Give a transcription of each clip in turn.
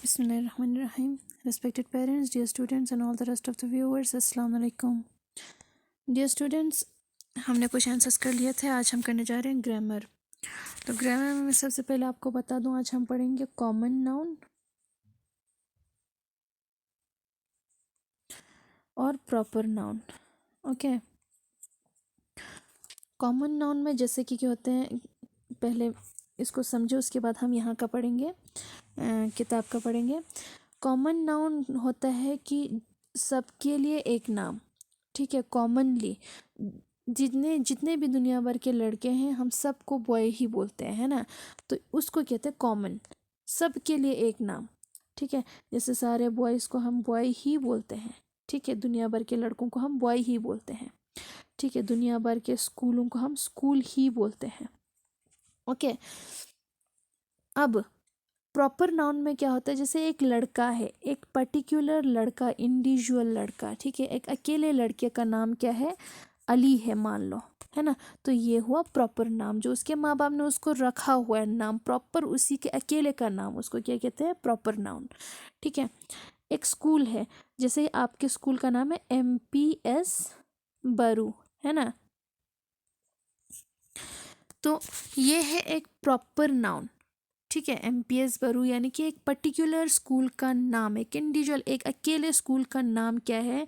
Bismillahirrahmanirrahim. Respected parents, dear students and all the rest of the viewers, अस्सलाम वालेकुम. Dear students, हमने कुछ answers कर लिए थे. आज हम करने जा रहे हैं ग्रामर. तो ग्रामर में मैं सबसे पहले आपको बता दूं, आज हम पढ़ेंगे कॉमन नाउन और proper noun. Okay. Common noun में जैसे कि क्या होते हैं, पहले इसको समझो, उसके बाद हम यहाँ का पढ़ेंगे, किताब का पढ़ेंगे. कॉमन नाउन होता है कि सबके लिए एक नाम. ठीक है. कॉमनली जितने जितने भी दुनिया भर के लड़के हैं, हम सबको बॉय ही बोलते हैं, है ना. तो उसको कहते हैं कॉमन. सबके लिए एक नाम. ठीक है. जैसे सारे बॉयज़ को हम बॉय ही बोलते हैं. ठीक है. दुनिया भर के लड़कों को हम बॉय ही बोलते हैं. ठीक है. दुनिया भर के स्कूलों को हम स्कूल ही बोलते हैं. ओके. अब प्रॉपर नाउन में क्या होता है, जैसे एक लड़का है, एक पर्टिकुलर लड़का, इंडिविजुअल लड़का. ठीक है. एक अकेले लड़के का नाम क्या है, अली है मान लो, है ना. तो ये हुआ प्रॉपर नाम, जो उसके माँ बाप ने उसको रखा हुआ है नाम, प्रॉपर उसी के अकेले का नाम, उसको क्या कहते हैं, प्रॉपर नाउन. ठीक है. एक स्कूल है, जैसे आपके स्कूल का नाम है MPS बरू, है ना. तो ये है एक प्रॉपर नाउन. ठीक है. MPS बरू यानी कि एक पर्टिकुलर स्कूल का नाम, एक इंडिविजुअल, एक अकेले स्कूल का नाम क्या है,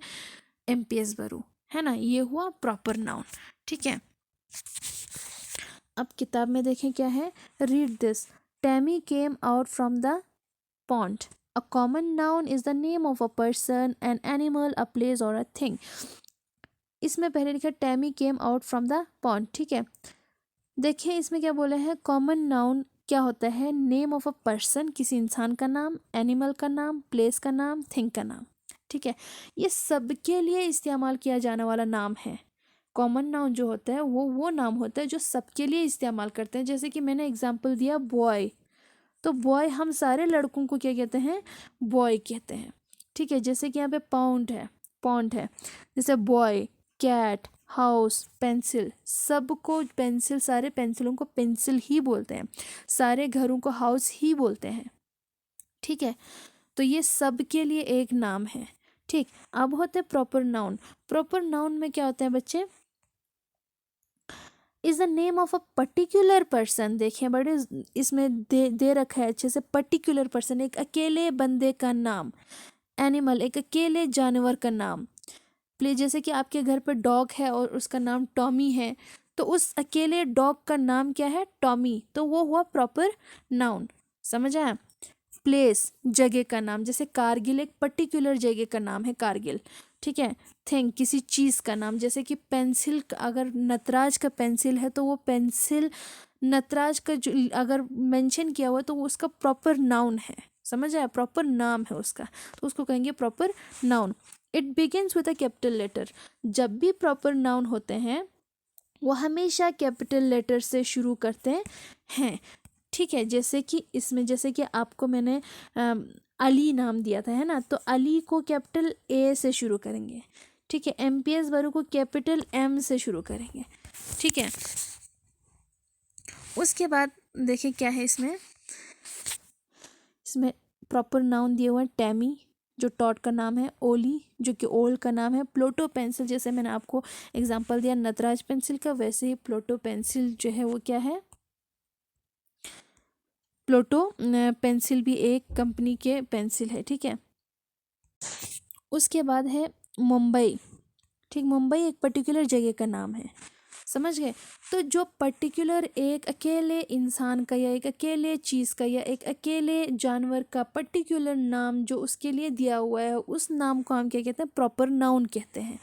MPS बरू, है ना. ये हुआ प्रॉपर नाउन. ठीक है. अब किताब में देखें क्या है. Read this. Tammy came out from the pond. A common noun is the name of a person, an animal, a place और अ थिंग. इसमें पहले लिखा Tammy came out from the pond. ठीक है. देखिए इसमें क्या बोले हैं, कॉमन नाउन क्या होता है, नेम ऑफ अ पर्सन, किसी इंसान का नाम, एनिमल का नाम, प्लेस का नाम, थिंग का नाम. ठीक है. ये सबके लिए इस्तेमाल किया जाने वाला नाम है. कॉमन नाउन जो होता है वो नाम होता है जो सबके लिए इस्तेमाल करते हैं. जैसे कि मैंने एग्जांपल दिया बॉय, तो बॉय हम सारे लड़कों को क्या कहते हैं, बॉय कहते हैं. ठीक है. जैसे कि यहाँ पे पॉन्ड है, जैसे बॉय, कैट, हाउस, पेंसिल, सबको पेंसिल, सारे पेंसिलों को पेंसिल ही बोलते हैं, सारे घरों को हाउस ही बोलते हैं. ठीक है. तो ये सब के लिए एक नाम है. ठीक. अब होते हैं प्रॉपर नाउन. प्रॉपर नाउन में क्या होते हैं बच्चे, is the name of a particular person. देखिए बड़े इसमें दे रखा है अच्छे से, पर्टिकुलर पर्सन, एक अकेले बंदे का नाम. एनिमल, एक अकेले जानवर का नाम. प्लीज, जैसे कि आपके घर पे डॉग है और उसका नाम टॉमी है, तो उस अकेले डॉग का नाम क्या है, टॉमी. तो वो हुआ प्रॉपर नाउन. समझ आया. प्लेस, जगह का नाम, जैसे कारगिल एक पर्टिकुलर जगह का नाम है, कारगिल. ठीक है. थिंग, किसी चीज़ का नाम, जैसे कि पेंसिल, अगर नटराज का पेंसिल है तो वो पेंसिल नटराज का जो अगर मेंशन किया हुआ है तो वो उसका प्रॉपर नाउन है. समझ आया, प्रॉपर नाम है उसका, तो उसको कहेंगे proper noun. It begins with a capital letter. जब भी प्रॉपर नाउन होते हैं वो हमेशा कैपिटल लेटर से शुरू करते हैं. ठीक है. जैसे कि इसमें, जैसे कि आपको मैंने अली नाम दिया था, है ना, तो अली को कैपिटल A से शुरू करेंगे. ठीक है. MPS बरू को कैपिटल M से शुरू करेंगे. ठीक है. उसके बाद देखिए क्या है इसमें प्रॉपर नाउन दिए हुए हैं. टैमी जो टॉट का नाम है, ओली जो कि ओल का नाम है, प्लोटो पेंसिल, जैसे मैंने आपको एग्जांपल दिया नटराज पेंसिल का, वैसे ही प्लोटो पेंसिल जो है वो क्या है, प्लोटो पेंसिल भी एक कंपनी के पेंसिल है. ठीक है. उसके बाद है मुंबई. ठीक. मुंबई एक पर्टिकुलर जगह का नाम है. समझ गए. तो जो पर्टिकुलर एक अकेले इंसान का या एक अकेले चीज़ का या एक अकेले जानवर का पर्टिकुलर नाम जो उसके लिए दिया हुआ है, उस नाम को हम क्या कहते हैं, प्रॉपर नाउन कहते हैं.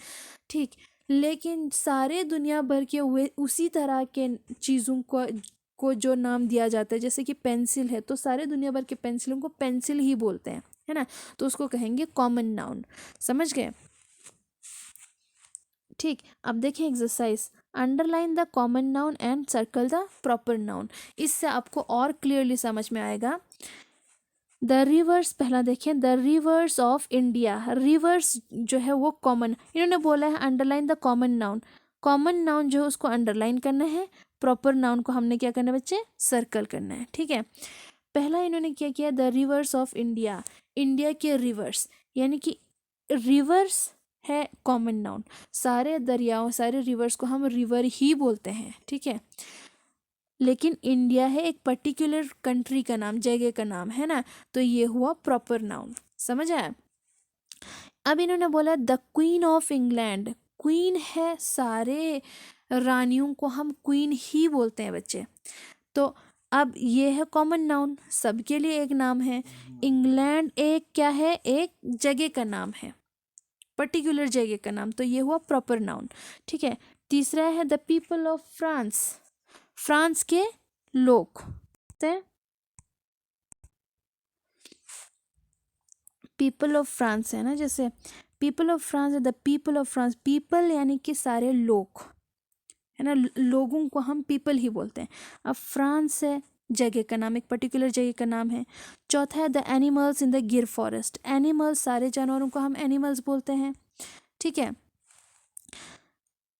ठीक. लेकिन सारे दुनिया भर के हुए उसी तरह के चीज़ों को जो नाम दिया जाता है, जैसे कि पेंसिल है तो सारे दुनिया भर के पेंसिलों को पेंसिल ही बोलते हैं, है ना, तो उसको कहेंगे कॉमन नाउन. समझ गए. ठीक. अब देखें exercise. Underline the common noun and circle the proper noun. इससे आपको और क्लियरली समझ में आएगा. द रिवर्स, पहला देखें, the reverse of India. Reverse जो है वो कॉमन, इन्होंने बोला है underline the common noun. Common noun जो है उसको अंडरलाइन करना है, प्रॉपर नाउन को हमने क्या करना है बच्चे, सर्कल करना है. ठीक है. पहला इन्होंने क्या किया, the reverse of India, India के रिवर्स, यानी कि रिवर्स है कॉमन नाउन, सारे दरियाओं सारे रिवर्स को हम रिवर ही बोलते हैं, ठीक है। लेकिन इंडिया है एक पर्टिकुलर कंट्री का नाम, जगह का नाम है ना, तो ये हुआ प्रॉपर नाउन, समझ आया। अब इन्होंने बोला the queen of England, queen है सारे रानियों को हम क्वीन ही बोलते हैं बच्चे, तो अब ये है कॉमन नाउन, सबके लिए एक नाम है। इंग्लैंड एक क्या है, एक जगह का नाम है, पर्टिकुलर जगह का नाम, तो ये हुआ प्रॉपर नाउन, ठीक है। तीसरा है the people of France, France के लोग, पीपल ऑफ फ्रांस है ना, जैसे पीपल ऑफ फ्रांस है the people of France, people यानी कि सारे लोग, है ना, लोगों को हम पीपल ही बोलते हैं। अब फ्रांस है जगह का नाम, एक पर्टिकुलर जगह का नाम है। चौथा है द एनिमल्स इन द गिर फॉरेस्ट, एनिमल्स सारे जानवरों को हम एनिमल्स बोलते हैं, ठीक है।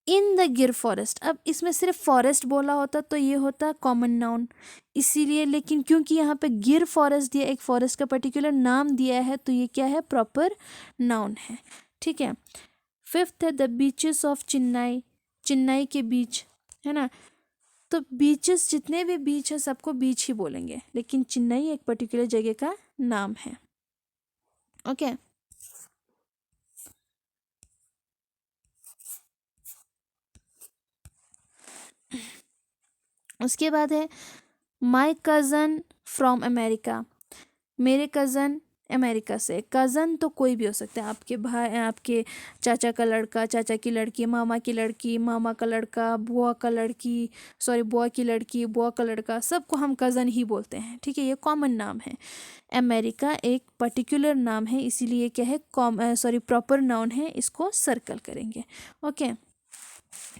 इन द गिर फॉरेस्ट, अब इसमें सिर्फ फॉरेस्ट बोला होता तो ये होता कॉमन नाउन, इसीलिए, लेकिन क्योंकि यहाँ पे गिर फॉरेस्ट दिया, एक फॉरेस्ट का पर्टिकुलर नाम दिया है, तो ये क्या है, प्रॉपर नाउन है, ठीक है। फिफ्थ है the beaches of Chennai, Chennai के बीच, है ना, तो बीचेस जितने भी बीच है सबको बीच ही बोलेंगे, लेकिन चेन्नई एक पर्टिकुलर जगह का नाम है, ओके। उसके बाद है माई कज़न फ्रॉम अमेरिका, मेरे कज़न अमेरिका से, कज़न तो कोई भी हो सकता है, आपके भाई, आपके चाचा का लड़का, चाचा की लड़की, मामा की लड़की, मामा का लड़का, बुआ का लड़की, सॉरी बुआ की लड़की, बुआ का लड़का, सबको हम कज़न ही बोलते हैं, ठीक है, ये कॉमन नाम है। अमेरिका एक पर्टिकुलर नाम है, इसीलिए क्या है, सॉरी प्रॉपर नाउन है, इसको सर्कल करेंगे, ओके।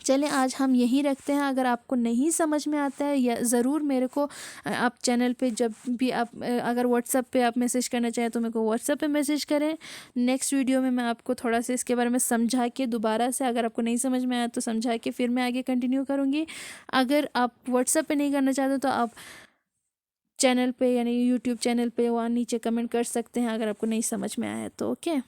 चलें आज हम यहीं रखते हैं, अगर आपको नहीं समझ में आता है या ज़रूर मेरे को आप चैनल पे जब भी आप अगर व्हाट्सएप पे आप मैसेज करना चाहें तो मेरे को व्हाट्सएप पे मैसेज करें, नेक्स्ट वीडियो में मैं आपको थोड़ा सा इसके बारे में समझा के दोबारा से, अगर आपको नहीं समझ में आया तो समझा के फिर मैं आगे कंटिन्यू करूँगी। अगर आप व्हाट्सएप पे नहीं करना चाहते तो आप चैनल पे यानी यूट्यूब चैनल पे वहाँ नीचे कमेंट कर सकते हैं अगर आपको नहीं समझ में आया तो, ओके।